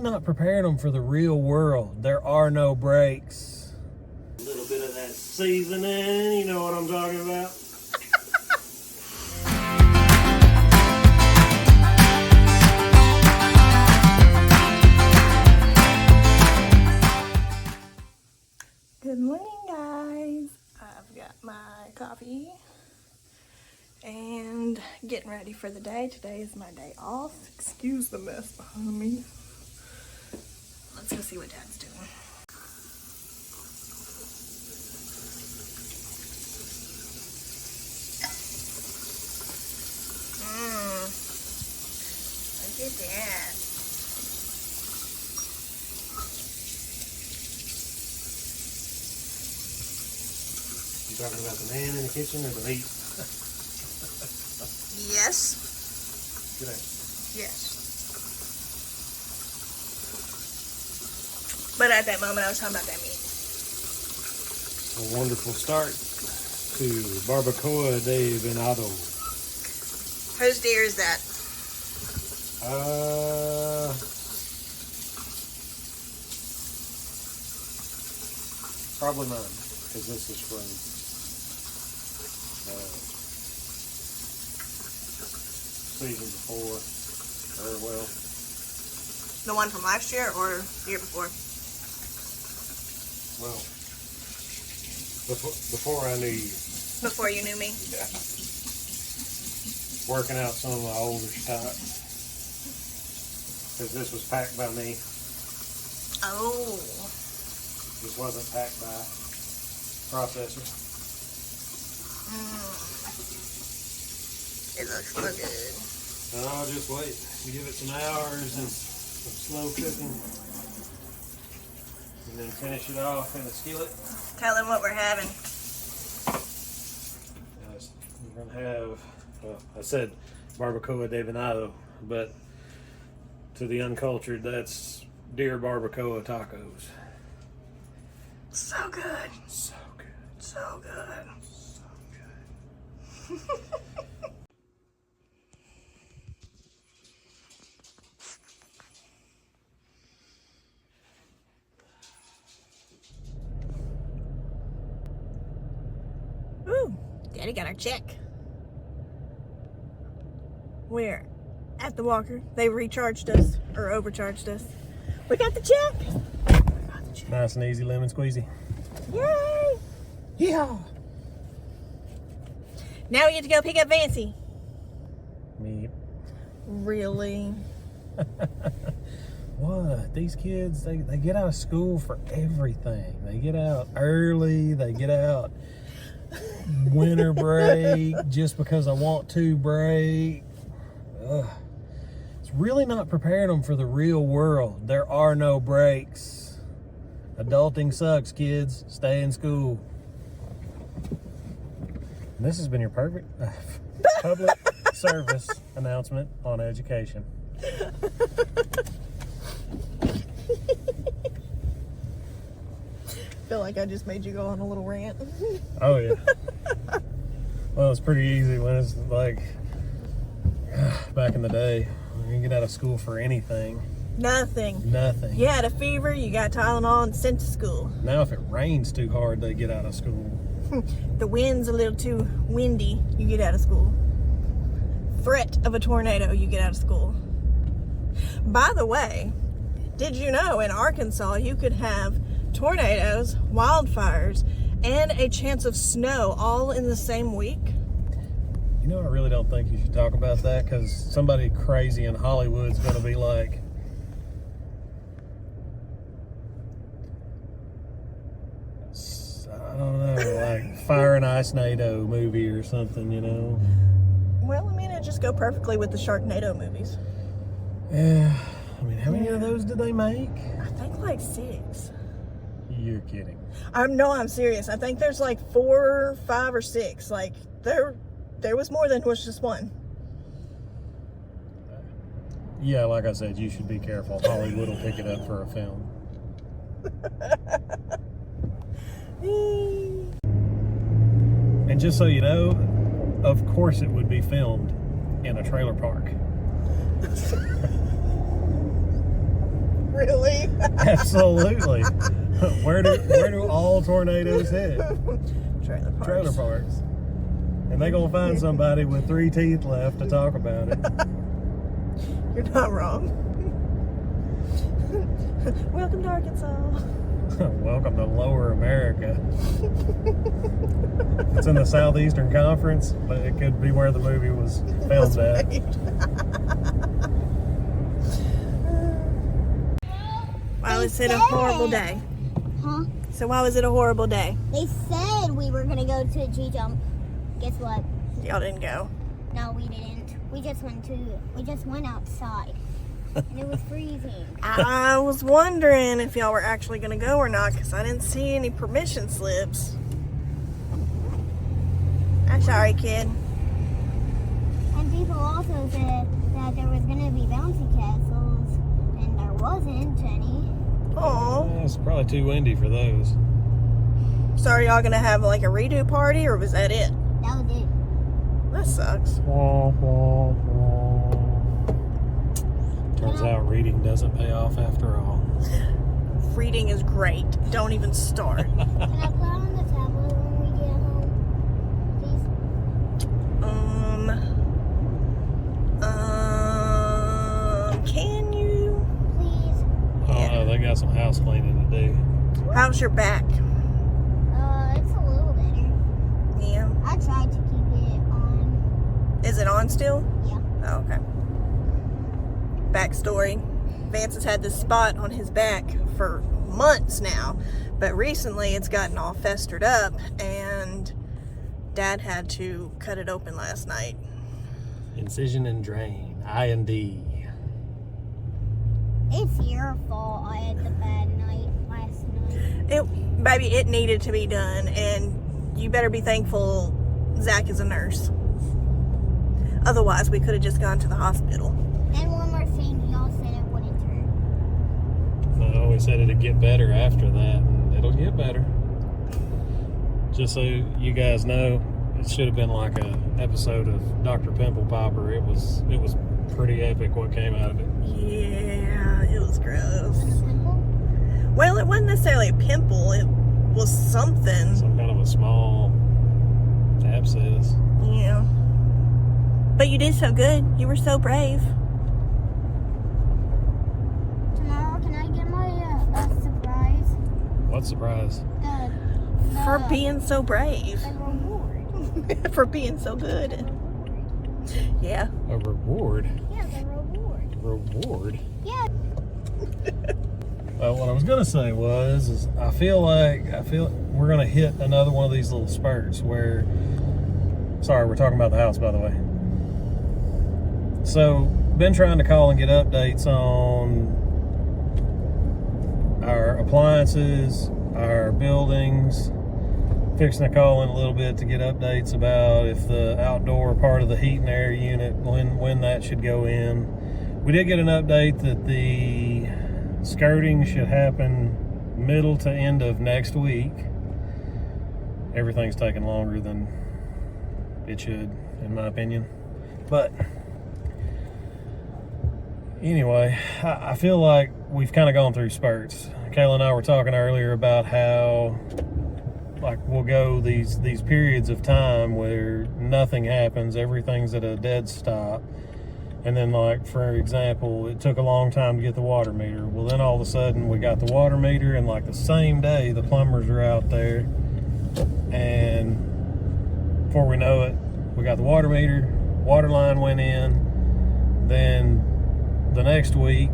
Not preparing them for the real world. There are no breaks. A little bit of that seasoning, you know what I'm talking about? Good morning, guys. I've got my coffee and getting ready for the day. Today is my day off. Excuse the mess behind me. Let's go see what Dad's doing. Look at that. You talking about the man in the kitchen or the meat? Yes. Good day. Yes. But at that moment, I was talking about that meat. A wonderful start to Barbacoa de Venado. Whose deer is that? Probably mine, because this is from season before, or well. The one from last year or the year before? Well, before I knew you. Before you knew me? Yeah. Working out some of my older stock. Because this was packed by me. Oh. This wasn't packed by processor. It looks so good. No, just wait. You give it some hours and some slow cooking. And then finish it off in the skillet. Tell them what we're having. We're going to have, well, I said Barbacoa de Venado, but to the uncultured, that's deer barbacoa tacos. So good. So good. So good. So good. Ooh, Daddy got our check. We're at the Walker. They recharged us, or overcharged us. We got the check. Nice and easy lemon squeezy. Yay! Yeah. Now we get to go pick up Vancy. Me. Really? What? These kids, they get out of school for everything. They get out early. They get out winter break just because I want to break. Ugh. It's really not preparing them for the real world. There are no breaks. Adulting sucks, kids. Stay in school. And this has been your perfect public service announcement on education. Feel like I just made you go on a little rant. Oh yeah. Well, it's pretty easy when it's like back in the day. You can get out of school for anything. Nothing. Nothing. You had a fever, you got Tylenol and sent to school. Now if it rains too hard, they get out of school. The wind's a little too windy, you get out of school. Threat of a tornado, you get out of school. By the way, did you know in Arkansas you could have tornadoes, wildfires, and a chance of snow all in the same week? You know, I really don't think you should talk about that because somebody crazy in Hollywood's going to be like, I don't know, like Fire and Ice NATO movie or something, you know? Well, I mean, it just go perfectly with the Sharknado movies. Yeah. I mean, how many of those did they make? I think like 6. You're kidding. I'm serious. I think there's like 4, 5, or 6. Like there was more than was just one. Yeah, like I said, you should be careful. Hollywood will pick it up for a film. And just so you know, of course it would be filmed in a trailer park. Really? Absolutely. Where do all tornadoes hit? Trailer parks. Trailer parks. And they gonna find somebody with 3 teeth left to talk about it. You're not wrong. Welcome to Arkansas. Welcome to Lower America. It's in the Southeastern Conference, but it could be where the movie was filmed at. Why was it a horrible day? Huh? So why was it a horrible day? They said we were gonna go to a G jump. Guess what? Y'all didn't go. No, we didn't. We just went outside. And it was freezing. I was wondering if y'all were actually going to go or not because I didn't see any permission slips. I'm sorry, kid. And people also said that there was gonna be bouncy castles, and there wasn't any. Oh, It's probably too windy for those. so are y'all going to have like a redo party or was that it? That was it. That sucks. Turns out reading doesn't pay off after all. Reading is great. Don't even start. Can I put on the tablet when we get home, please? Can you? Please. Oh no, they got some house cleaning to do. How's your back? It's a little better. Yeah. I tried to keep it on. Is it on still? Yeah. Oh, okay. Backstory. Vance has had this spot on his back for months now, but recently it's gotten all festered up and Dad had to cut it open last night. Incision and drain, I&D. It's your fault. I had the bad night last night. Baby, it needed to be done, and you better be thankful Zach is a nurse. Otherwise, we could have just gone to the hospital. And one more thing, y'all said it wouldn't hurt. No, we said it'd get better after that, and it'll get better. Just so you guys know, it should have been like a episode of Dr. Pimple Popper. It was pretty epic what came out of it. Yeah, it was gross. Simple. Well, it wasn't necessarily a pimple. It was something. Some kind of a small abscess. Yeah. But you did so good. You were so brave. Tomorrow, can I get my surprise? What surprise? For being so brave. The reward. For being so good. Yeah. A reward? Yeah, the reward. Reward? Yeah. Well, what I was gonna say is I feel we're gonna hit another one of these little spurts where. Sorry, we're talking about the house, by the way. So, been trying to call and get updates on our appliances, our buildings. Fixing to call in a little bit to get updates about if the outdoor part of the heat and air unit, when that should go in. We did get an update that the skirting should happen middle to end of next week. Everything's taking longer than it should, in my opinion. But anyway, I feel like we've kind of gone through spurts. Kayla and I were talking earlier about how like we'll go these periods of time where nothing happens, everything's at a dead stop. And then, like, for example, it took a long time to get the water meter. Well, then all of a sudden we got the water meter, and like the same day the plumbers are out there, and before we know it, we got the water meter, water line went in. Then the next week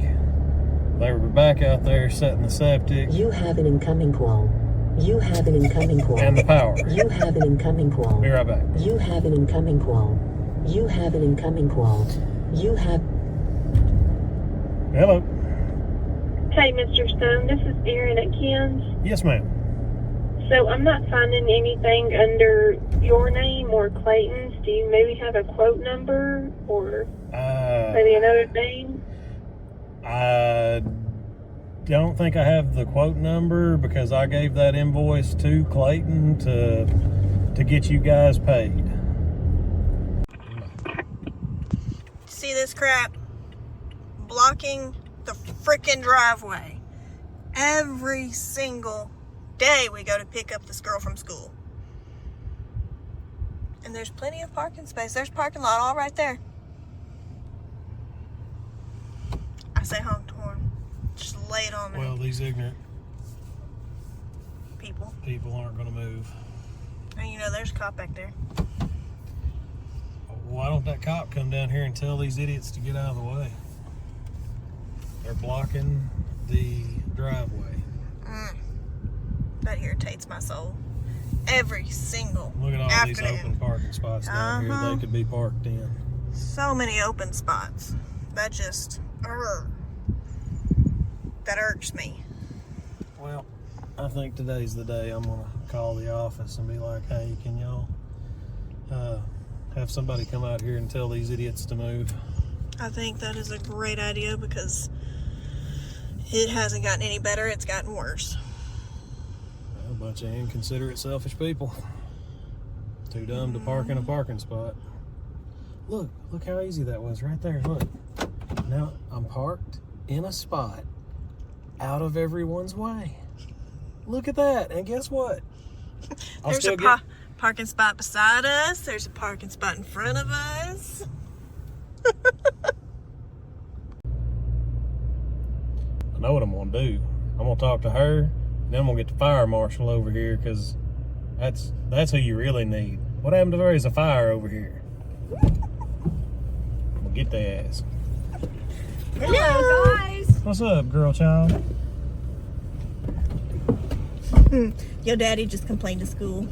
they were back out there setting the septic. You have an incoming call. You have an incoming call. And the power. You have an incoming call. Be right back. You have an incoming call. You have an incoming call. You have... Hello. Hey, Mr. Stone, this is Erin at Ken's. Yes, ma'am. So I'm not finding anything under your name or Clayton's. Do you maybe have a quote number or maybe another name? I don't think I have the quote number because I gave that invoice to Clayton to get you guys paid. See this crap? Blocking the freaking driveway. Every single day we go to pick up this girl from school. And there's plenty of parking space. There's parking lot all right there. I say honk the horn. Just lay it on me. Well, these ignorant People. aren't going to move. And you know, there's a cop back there. Why don't that cop come down here and tell these idiots to get out of the way? They're blocking the driveway. That irritates my soul. Every single Look at all afternoon. these open parking spots down here they could be parked in. So many open spots. That just, that irks me. Well, I think today's the day I'm going to call the office and be like, hey, can y'all have somebody come out here and tell these idiots to move? I think that is a great idea because it hasn't gotten any better. It's gotten worse. A bunch of inconsiderate, selfish people. Too dumb to park in a parking spot. Look how easy that was right there. Look. Now I'm parked in a spot out of everyone's way. Look at that. And guess what? There's a parking spot beside us. There's a parking spot in front of us. I know what I'm going to do. I'm going to talk to her. Then I'm gonna get the fire marshal over here because that's who you really need. What happened if there is a fire over here? I'm gonna get their ass. Hello, guys. What's up, girl child? Your daddy just complained to school.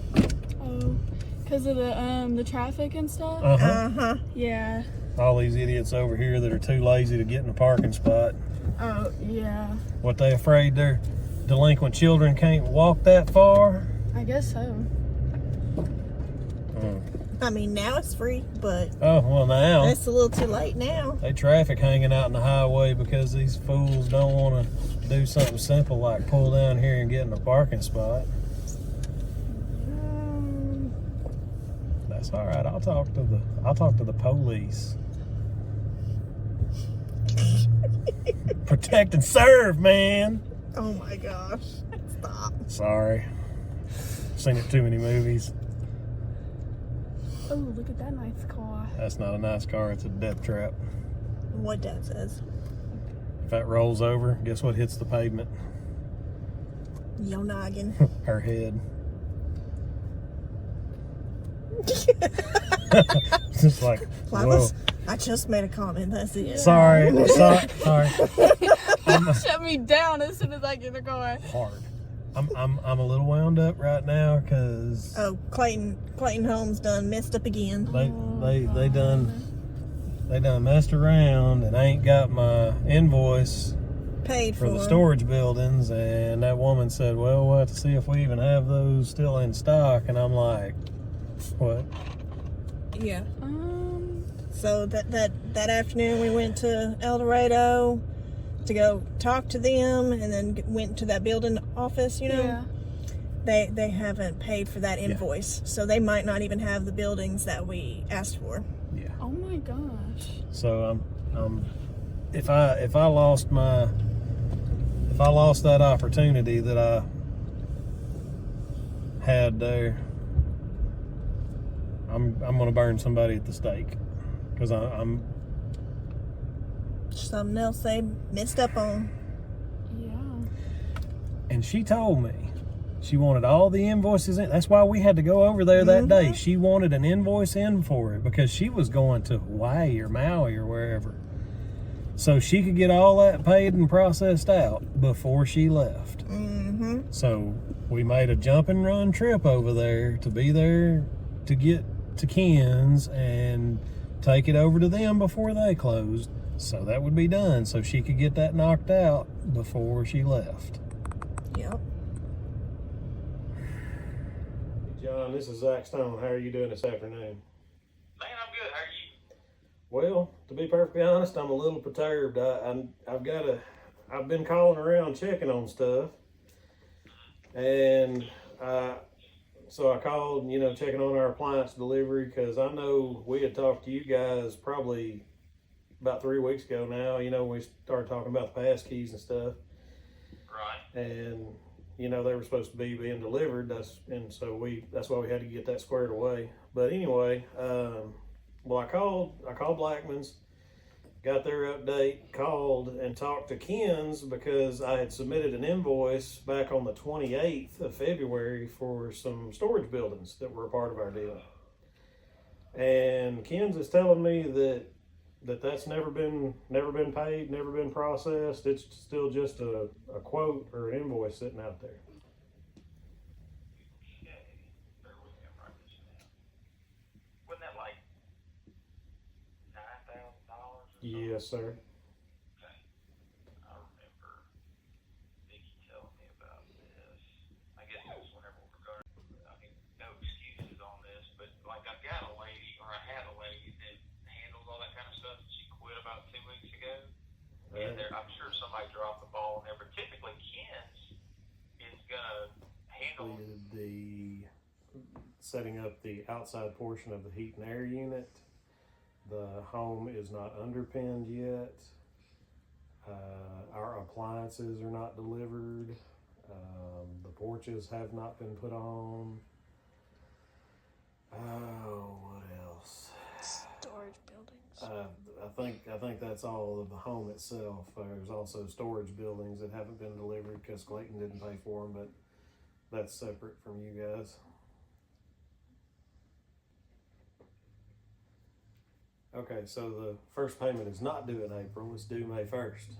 Oh, because of the traffic and stuff? Uh-huh. Yeah. All these idiots over here that are too lazy to get in a parking spot. Oh, yeah. What, they afraid their delinquent children can't walk that far? I guess so. I mean, now it's free, but Oh, well now. it's a little too late now. They traffic hanging out in the highway because these fools don't want to do something simple like pull down here and get in a parking spot. That's all right. I'll talk to the police. Protect and serve, man. Oh my gosh. Stop. Sorry. Seen it too many movies. Oh, look at that nice car. That's not a nice car. It's a death trap. What Dad says. If that rolls over, guess what hits the pavement? Yo noggin. Her head. Just like, whoa. I just made a comment. That's it. Sorry. Sorry. Shut me down as soon as I get in the car. Hard. I'm a little wound up right now because Oh, Clayton Homes done messed up again. they done messed around and I ain't got my invoice Paid for the storage buildings, and that woman said, well, we'll have to see if we even have those still in stock, and I'm like, what? Yeah. So that afternoon we went to El Dorado to go talk to them, and then went to that building office, you know. Yeah. They haven't paid for that invoice, so they might not even have the buildings that we asked for. Yeah. Oh my gosh. So if I lost that opportunity that I had there, I'm gonna burn somebody at the stake because I'm Something else they messed up on. Yeah. And she told me she wanted all the invoices in. That's why we had to go over there that day. She wanted an invoice in for it because she was going to Hawaii or Maui or wherever, so she could get all that paid and processed out before she left. So we made a jump and run trip over there to be there to get to Ken's and take it over to them before they closed, so that would be done, so she could get that knocked out before she left. Yep. John, this is Zach Stone. How are you doing this afternoon? Man, I'm good. How are you? Well, to be perfectly honest, I'm a little perturbed. I've been calling around checking on stuff, and so I called, checking on our appliance delivery, because I know we had talked to you guys probably about 3 weeks ago now. You know, we started talking about the pass keys and stuff. Right. And you know, they were supposed to be being delivered. That's why we had to get that squared away. But anyway, well, I called Blackman's, got their update, called and talked to Ken's because I had submitted an invoice back on the 28th of February for some storage buildings that were a part of our deal. And Ken's is telling me that's never been paid, never been processed. It's still just a quote or an invoice sitting out there. Okay. Bear with me, I'm writing this down. Wasn't that like $9,000? Yes, sir. Okay. I remember Vicky telling me about this. I guess it was whenever we were going. I mean, no excuses on this, but like I had a lady that handles all that kind of stuff. She quit about 2 weeks ago, and I'm sure somebody dropped the ball in there. But typically, Ken's is gonna handle The setting up the outside portion of the heat and air unit. The home is not underpinned yet. Our appliances are not delivered. The porches have not been put on. Oh, what else? Storage buildings. I think that's all of the home itself. There's also storage buildings that haven't been delivered because Clayton didn't pay for them, but that's separate from you guys. Okay, so the first payment is not due in April. It's due May 1st.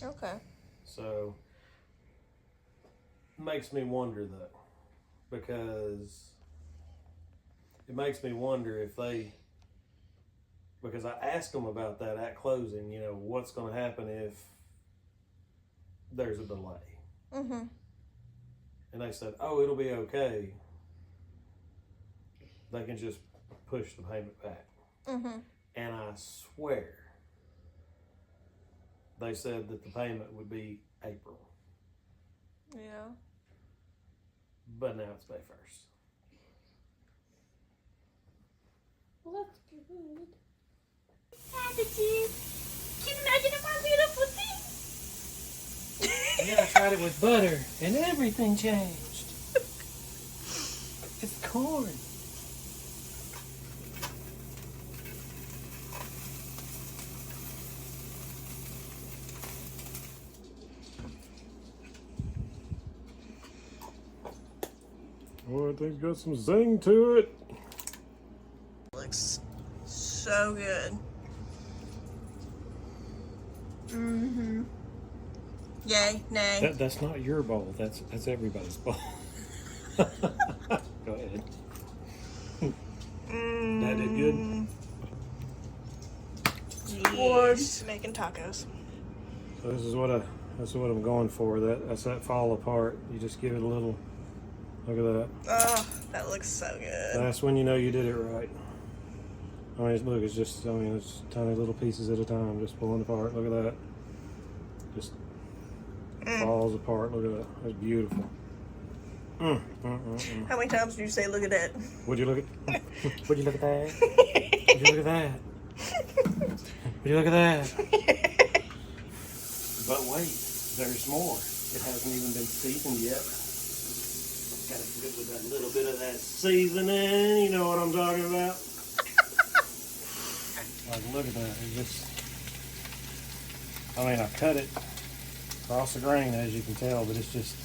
Okay. So, makes me wonder though, because it makes me wonder if because I asked them about that at closing, you know, what's going to happen if there's a delay. Mm-hmm. And they said, oh, it'll be okay. They can just push the payment back. Mm-hmm. And I swear they said that the payment would be April. Yeah. But now it's May 1st. Well, that's good. Can you imagine if I'm beautiful thing? Yeah, I tried it with butter and everything changed. It's corn. Oh, I think it's got some zing to it. Looks so good. Mm-hmm. Yay, nay. That's not your bowl. That's everybody's bowl. Go ahead. That did good. Yes. Making tacos. So this is what I'm going for. That's that fall apart. You just give it a little. Look at that. Oh, that looks so good. That's when you know you did it right. I mean, look, it's tiny little pieces at a time, just pulling apart. Look at that. Just falls apart. Look at that. That's beautiful. How many times did you say, look at that? Would you look at? Would you look at that? Would you look at that? Would you look at that? But wait, there's more. It hasn't even been seasoned yet. Gotta get with that little bit of that seasoning. You know what I'm talking about? Like, look at that. It just, I mean, I cut it across the grain, as you can tell, but it's just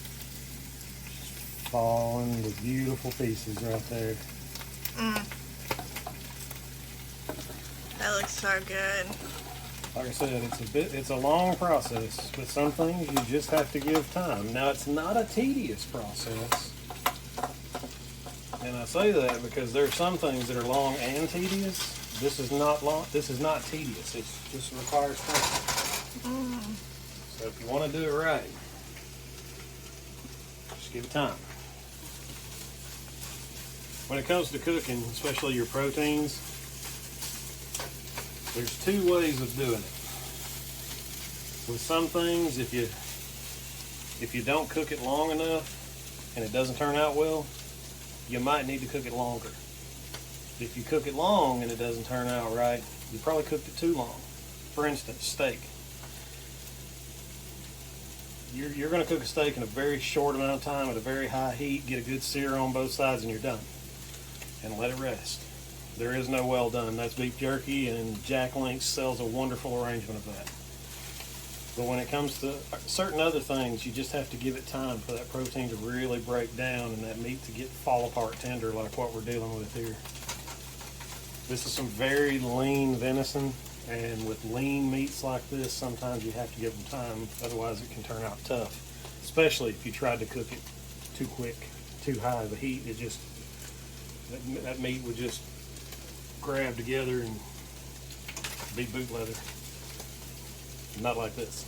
falling to beautiful pieces right there. That looks so good. Like I said, it's a long process, but some things you just have to give time. Now, it's not a tedious process. And I say that because there are some things that are long and tedious. This is not long. This is not tedious. It just requires time. So if you want to do it right, just give it time. When it comes to cooking, especially your proteins, there's two ways of doing it. With some things, if you don't cook it long enough and it doesn't turn out well, you might need to cook it longer. If you cook it long and it doesn't turn out right, you probably cooked it too long. For instance, steak. You're going to cook a steak in a very short amount of time at a very high heat, get a good sear on both sides, and you're done. And let it rest. There is no well done. That's beef jerky, and Jack Link's sells a wonderful arrangement of that. But when it comes to certain other things, you just have to give it time for that protein to really break down and that meat to fall apart tender like what we're dealing with here. This is some very lean venison, and with lean meats like this, sometimes you have to give them time, otherwise it can turn out tough. Especially if you tried to cook it too quick, too high of a heat. It just, that meat would just grab together and be boot leather. Not like this.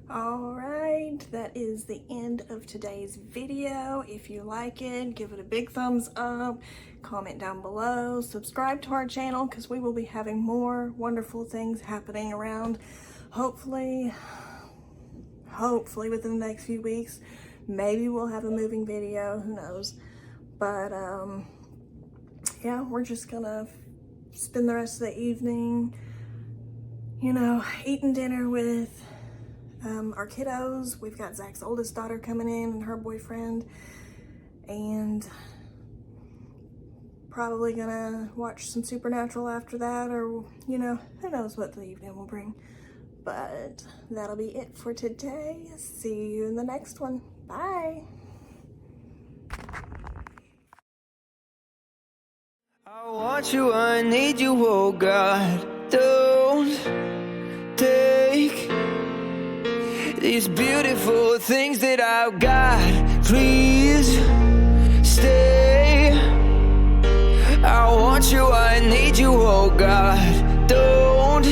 Alright, that is the end of today's video. If you like it, give it a big thumbs up, comment down below, subscribe to our channel because we will be having more wonderful things happening around. Hopefully within the next few weeks. Maybe we'll have a moving video, who knows. But yeah, we're just gonna spend the rest of the evening, you know, eating dinner with our kiddos. We've got Zach's oldest daughter coming in and her boyfriend, and probably gonna watch some Supernatural after that, or, you know, who knows what the evening will bring. But that'll be it for today. See you in the next one. Bye. I want you, I need you, oh God. Don't take these beautiful things that I've got. Please stay. I want you, I need you, oh God. Don't